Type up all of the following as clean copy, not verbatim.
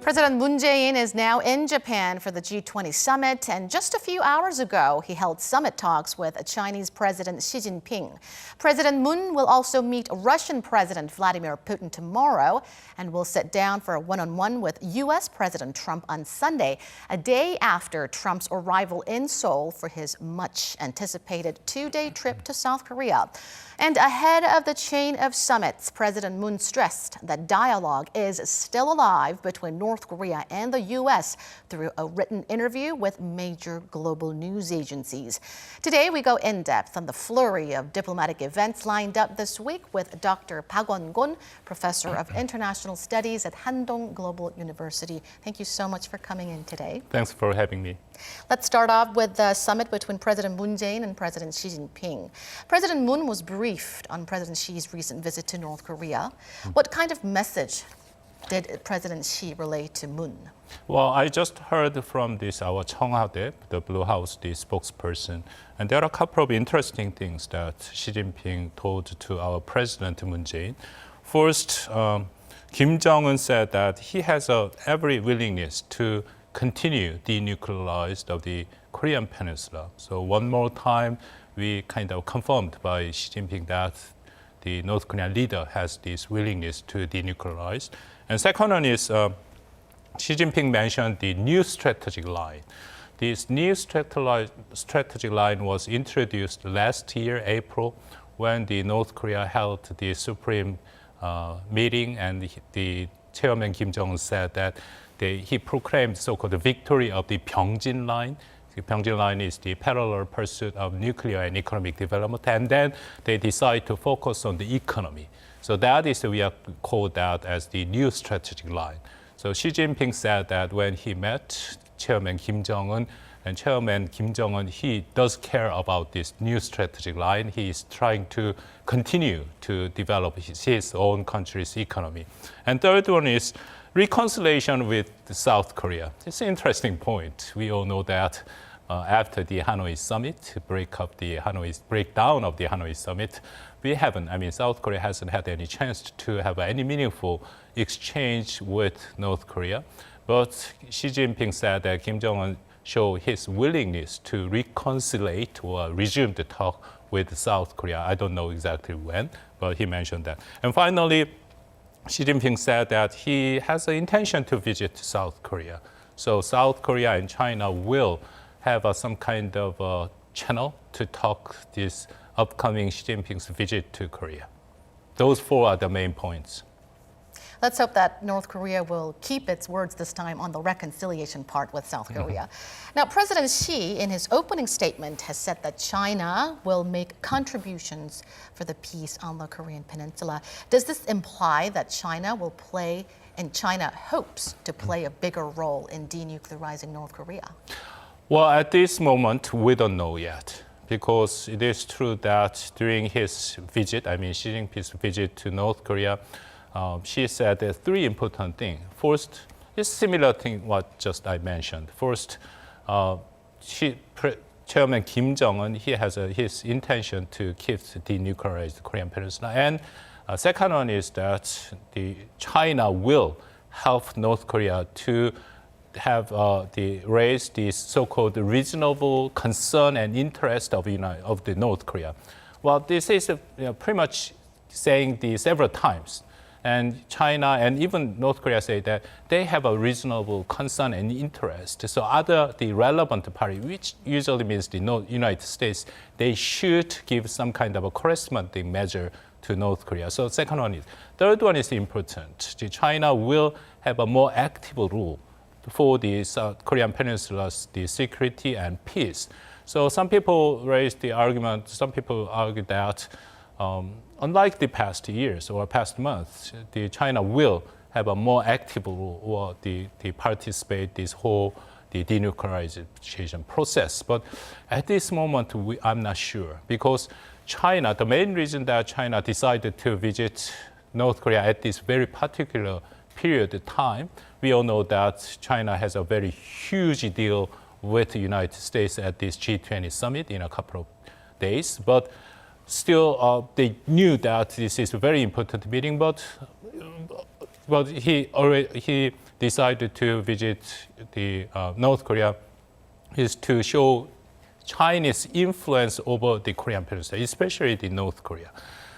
President Moon Jae-in is now in Japan for the G20 summit, and just a few hours ago, he held summit talks with Chinese President Xi Jinping. President Moon will also meet Russian President Vladimir Putin tomorrow and will sit down for a one-on-one with U.S. President Trump on Sunday, a day after Trump's arrival in Seoul for his much-anticipated two-day trip to South Korea. And ahead of the chain of summits, President Moon stressed that dialogue is still alive between North Korea and the U.S. through a written interview with major global news agencies. Today, we go in-depth on the flurry of diplomatic events lined up this week with Dr. Won-gon, Professor of International Studies at Handong Global University. Thank you so much for coming in today. Thanks for having me. Let's start off with the summit between President Moon Jae-in and President Xi Jinping. President Moon was briefed on President Xi's recent visit to North Korea. What kind of message did President Xi relay to Moon? Well, I just heard from our Chung Ha-dae, the Blue House, the spokesperson, and there are a couple of interesting things that Xi Jinping told to our President Moon Jae-in. First, Kim Jong-un said that he has every willingness to continue denuclearized of the Korean Peninsula. So one more time, we kind of confirmed by Xi Jinping that the North Korean leader has this willingness to denuclearize. And second one is Xi Jinping mentioned the new strategic line. This new strategic line was introduced last year, April, when the North Korea held the Supreme meeting, and the Chairman Kim Jong-un said that he proclaimed so-called victory of the Pyeongjin line. The Pyeongjin line is the parallel pursuit of nuclear and economic development, and then they decide to focus on the economy. So that is, we have called that as the new strategic line. So Xi Jinping said that when he met Chairman Kim Jong-un, and Chairman Kim Jong-un, he does care about this new strategic line. He is trying to continue to develop his own country's economy. And third one is reconciliation with South Korea. It's an interesting point. We all know that after the Hanoi summit, breakdown of the Hanoi summit, South Korea hasn't had any chance to have any meaningful exchange with North Korea. But Xi Jinping said that Kim Jong-un showed his willingness to reconcile or resume the talk with South Korea. I don't know exactly when, but he mentioned that. And finally, Xi Jinping said that he has an intention to visit South Korea. So South Korea and China will have some kind of channel to talk this upcoming Xi Jinping's visit to Korea. Those four are the main points. Let's hope that North Korea will keep its words this time on the reconciliation part with South Korea. Now, President Xi, in his opening statement, has said that China will make contributions for the peace on the Korean Peninsula. Does this imply that China hopes to play a bigger role in denuclearizing North Korea? Well, at this moment, we don't know yet, because it is true that during his visit, Xi Jinping's visit to North Korea, she said there are three important things. First, it's similar thing what just I mentioned. First, Chairman Kim Jong-un, he has his intention to keep denuclearized Korean Peninsula. And second one is that China will help North Korea to have raise this so-called reasonable concern and interest of the North Korea. Well, this is pretty much saying this several times. And China and even North Korea say that they have a reasonable concern and interest. So the relevant party, which usually means the United States, they should give some kind of a corresponding measure to North Korea. So second one is. Third one is important. China will have a more active role for the South Korean Peninsula's security and peace. So some people raise the argument, some people argue that unlike the past years or past months, China will have a more active role or participate this whole denuclearization process. But at this moment, I'm not sure, because China, the main reason that China decided to visit North Korea at this very particular period of time, we all know that China has a very huge deal with the United States at this G20 summit in a couple of days. But still, they knew that this is a very important meeting, but he decided to visit the North Korea is to show Chinese influence over the Korean Peninsula, especially the North Korea.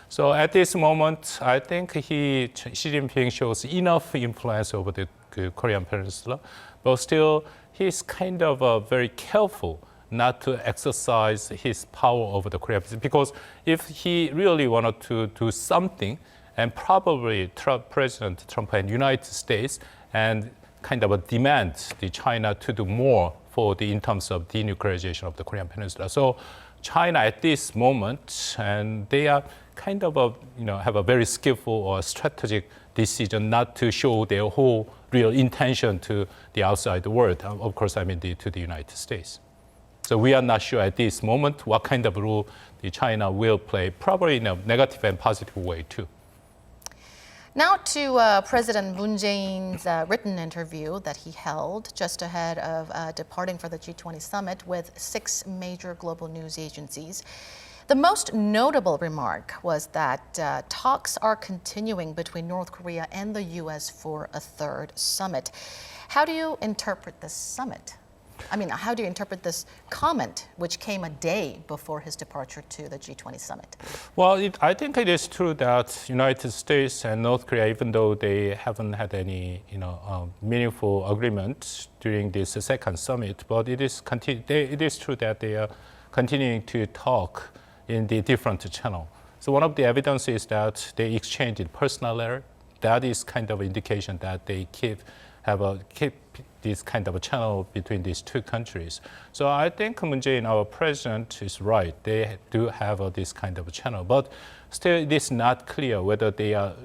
So at this moment, I think Xi Jinping shows enough influence over the Korean Peninsula, but still he's kind of very careful not to exercise his power over the Korean Peninsula, because if he really wanted to do something, and probably President Trump and United States and kind of demand the China to do more in terms of denuclearization of the Korean Peninsula. So China at this moment, and they are kind of have a very skillful or strategic decision not to show their whole real intention to the outside world. Of course, I mean to the United States. So we are not sure at this moment what kind of role the China will play, probably in a negative and positive way too. Now to President Moon Jae-in's written interview that he held just ahead of departing for the G20 summit with 6 major global news agencies. The most notable remark was that talks are continuing between North Korea and the U.S. for a 3rd summit. How do you interpret this summit? I mean, how do you interpret this comment, which came a day before his departure to the G20 summit? Well, I think it is true that United States and North Korea, even though they haven't had any, meaningful agreement during this 2nd summit, but it is true that they are continuing to talk in the different channel. So one of the evidence is that they exchanged personal letter. That is kind of indication that they keep this kind of a channel between these 2 countries. So I think Moon Jae-in, our president, is right. They do have this kind of a channel, but still it is not clear whether they are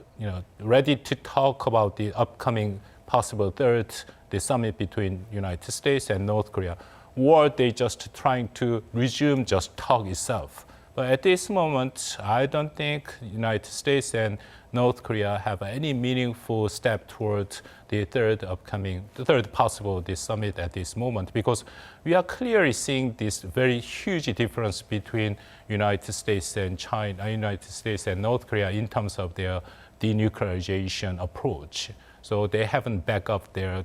ready to talk about the upcoming possible 3rd summit between United States and North Korea, or they just trying to resume just talk itself. But at this moment, I don't think United States and North Korea have any meaningful step towards the 3rd possible summit at this moment, because we are clearly seeing this very huge difference between United States and China, United States and North Korea in terms of their denuclearization approach. So they haven't backed up their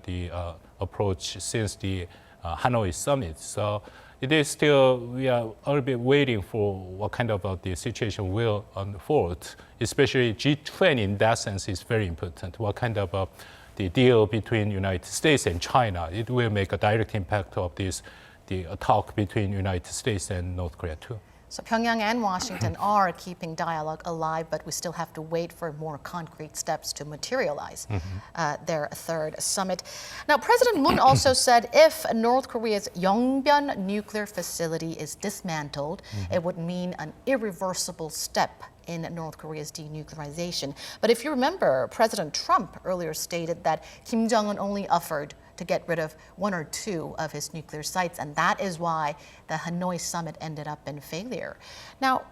approach since the Hanoi summit. So it is still, we are a little bit waiting for what kind of the situation will unfold, especially G20 in that sense is very important. What kind of the deal between United States and China, it will make a direct impact of the talk between United States and North Korea too. So Pyongyang and Washington are keeping dialogue alive, but we still have to wait for more concrete steps to materialize their 3rd summit. Now, President Moon also said if North Korea's Yongbyon nuclear facility is dismantled, it would mean an irreversible step in North Korea's denuclearization. But if you remember, President Trump earlier stated that Kim Jong-un only offered to get rid of 1 or 2 of his nuclear sites, and that is why the Hanoi summit ended up in failure. Now,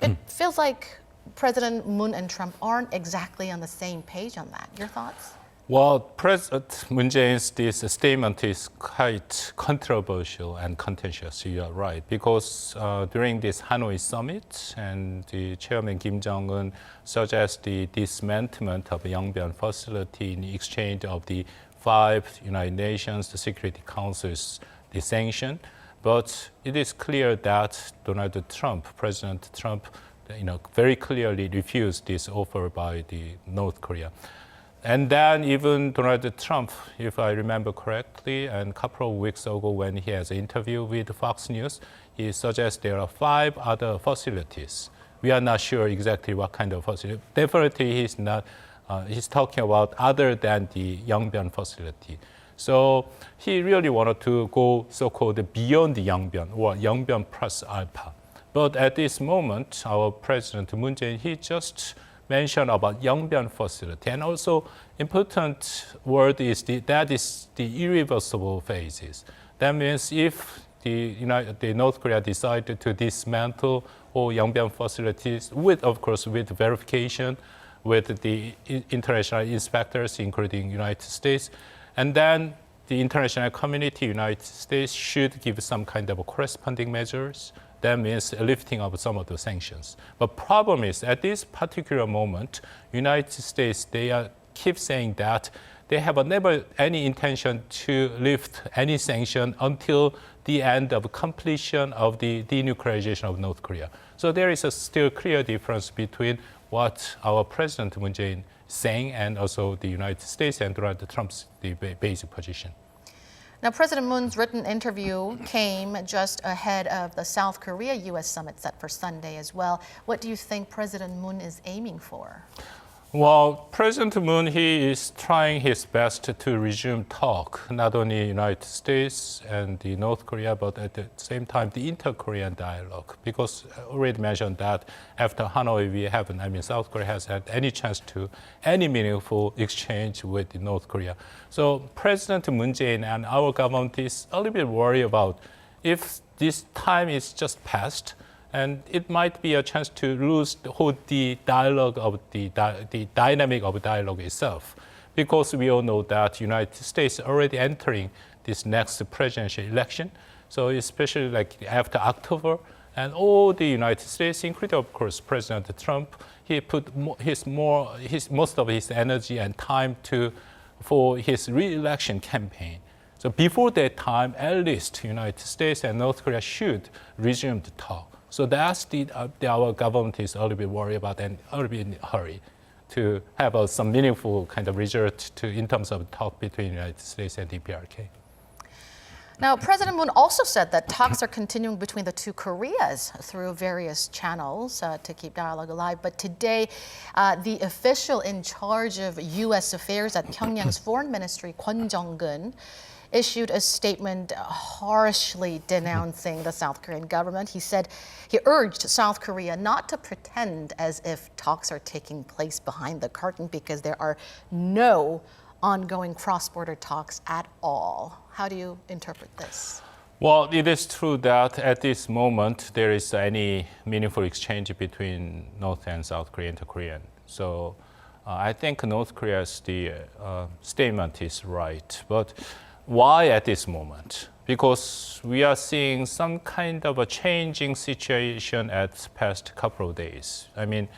it feels like President Moon and Trump aren't exactly on the same page on that. Your thoughts? Well, President Moon Jae-in's this statement is quite controversial and contentious. You are right, because during this Hanoi summit, and the Chairman Kim Jong-un suggests the dismantlement of the Yongbyon facility in exchange of the 5 United Nations, the Security Council's the sanction. But it is clear that President Trump, very clearly refused this offer by the North Korea. And then even Donald Trump, if I remember correctly, and a couple of weeks ago when he has an interview with Fox News, he suggests there are 5 other facilities. We are not sure exactly what kind of facility. Definitely he's not. He's talking about other than the Yongbyon facility. So he really wanted to go so-called beyond the Yongbyon, or Yongbyon plus alpha. But at this moment, our President Moon Jae-in, he just mentioned about Yongbyon facility. And also important word is that is the irreversible phases. That means if the North Korea decided to dismantle all Yongbyon facilities, of course, with verification, with the international inspectors, including United States. And then the international community, United States, should give some kind of corresponding measures. That means lifting of some of the sanctions. But problem is, at this particular moment, United States, keep saying that they have never any intention to lift any sanction until the end of completion of the denuclearization of North Korea. So there is a still clear difference between what our President Moon Jae-in is saying and also the United States and Donald Trump's the basic position. Now, President Moon's written interview came just ahead of the South Korea-U.S. summit set for Sunday as well. What do you think President Moon is aiming for? Well, President Moon, he is trying his best to resume talk, not only United States and the North Korea, but at the same time, the inter-Korean dialogue. Because I already mentioned that after Hanoi, South Korea has had any chance to any meaningful exchange with North Korea. So President Moon Jae-in and our government is a little bit worried about if this time is just past, and it might be a chance to lose the dialogue of the dynamic of dialogue itself, because we all know that United States already entering this next presidential election. So especially like after October, and all the United States, including of course President Trump, he put most of his energy and time for his re-election campaign. So before that time, at least United States and North Korea should resume the talk. So that's our government is a little bit worried about and a little bit in a hurry to have some meaningful kind of result in terms of talk between the United States and DPRK. Now, President Moon also said that talks are continuing between the two Koreas through various channels to keep dialogue alive. But today, the official in charge of U.S. affairs at Pyongyang's foreign ministry, Won-gon, issued a statement harshly denouncing the South Korean government. He said he urged South Korea not to pretend as if talks are taking place behind the curtain, because there are no ongoing cross-border talks at all. How do you interpret this? Well, it is true that at this moment there is any meaningful exchange between North and South Korea and Korean. So I think North Korea's statement is right. But why at this moment? Because we are seeing some kind of a changing situation at past couple of days. I mean,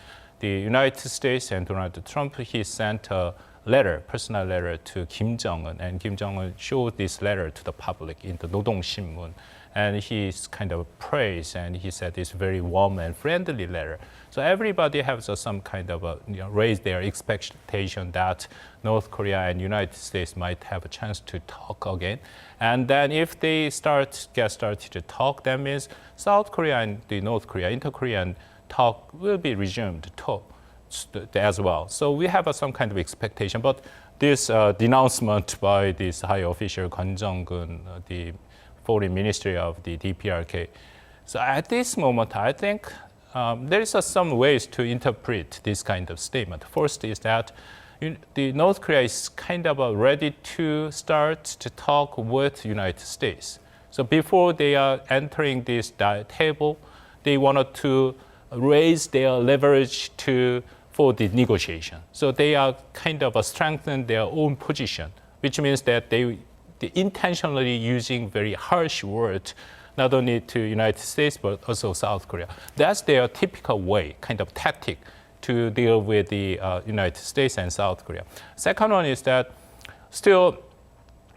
the United States and Donald Trump, he sent a letter, personal letter to Kim Jong-un, and Kim Jong-un showed this letter to the public in the Nodong Shinmun. And he's kind of praised, and he said it's very warm and friendly letter. So everybody has some kind of raised their expectation that North Korea and United States might have a chance to talk again. And then if they get started to talk, that means South Korea and the North Korea, inter-Korean talk will be resumed as well. So we have some kind of expectation. But this denouncement by this high official, Kwon Jong-un, the Foreign Ministry of the DPRK. So at this moment, I think there is some ways to interpret this kind of statement. First is that the North Korea is kind of ready to start to talk with the United States. So before they are entering this table, they wanted to raise their leverage for the negotiation. So they are kind of strengthen their own position, which means that they intentionally using very harsh words, not only to United States, but also South Korea. That's their typical way, kind of tactic to deal with the United States and South Korea. Second one is that still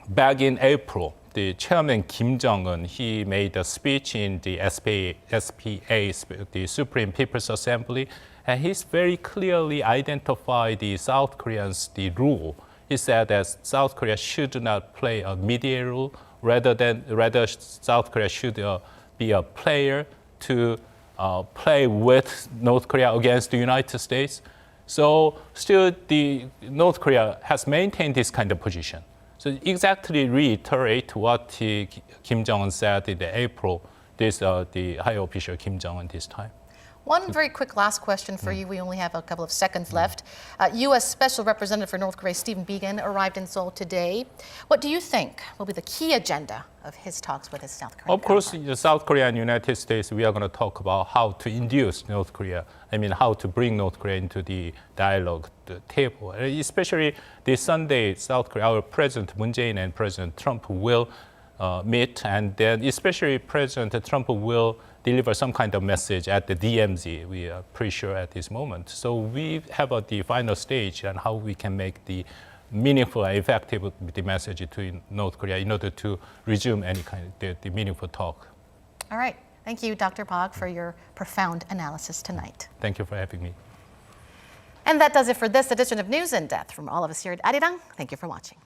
back in April, the chairman Kim Jong-un, he made a speech in the SPA, the Supreme People's Assembly, and he's very clearly identified the South Koreans, the rule. He said that South Korea should not play a mediator role, rather South Korea should be a player to play with North Korea against the United States. So still the North Korea has maintained this kind of position. So exactly reiterate what Kim Jong-un said in April, the high official Kim Jong-un this time. One very quick last question for you. We only have a couple of seconds left. U.S. Special Representative for North Korea, Stephen Biegun, arrived in Seoul today. What do you think will be the key agenda of his talks with his South Korean Of course, counterpart? the South Korea and United States, we are going to talk about how to induce North Korea, how to bring North Korea into the dialogue the table. Especially this Sunday, South Korea, our President Moon Jae-in and President Trump will meet, and then especially President Trump will deliver some kind of message at the DMZ, we are pretty sure at this moment. So we have the final stage and how we can make the meaningful and effective the message to North Korea in order to resume any kind of the meaningful talk. All right. Thank you, Dr. Park, for your profound analysis tonight. Thank you for having me. And that does it for this edition of News in Depth. From all of us here at Arirang, thank you for watching.